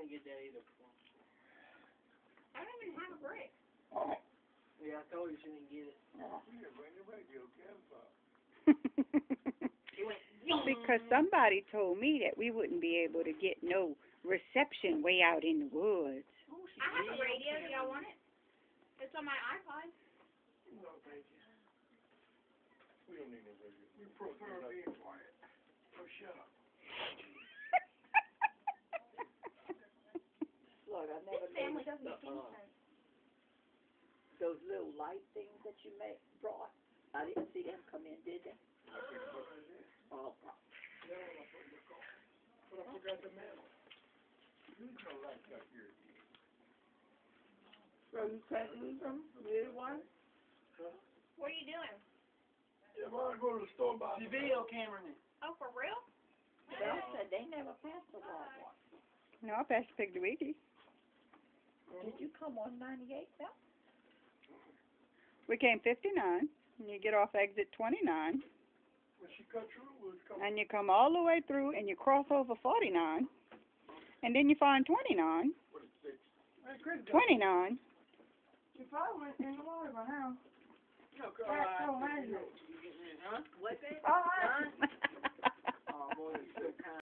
didn't get that either. I don't even have a brick. Yeah, I told you she didn't get it. Because somebody told me that we wouldn't be able to get no reception way out in the woods. I have a radio. Do y'all want it? It's on my iPod. No, thank you. We don't need no radio. We prefer being quiet. So shut up. Look, I never This family noticed doesn't make any sense. those little light things that you brought. I didn't see them come in, did they? Oh, But I forgot the mail. There's no lights up here. so you can't use them, little one? What are you doing? Yeah, well, I go to the store by the video cameraman. Oh, for real? Belle said they never passed the Walmart. No, I passed Piggly Wiggly. Did you come on 98 now? We came 59, and you get off exit 29, When she cut through, it was coming. and you come all the way through, and you cross over 49, and then you find 29, Hey, Chris, 29. you probably went in the water by now. No, That's so you random. getting in, huh? What's that?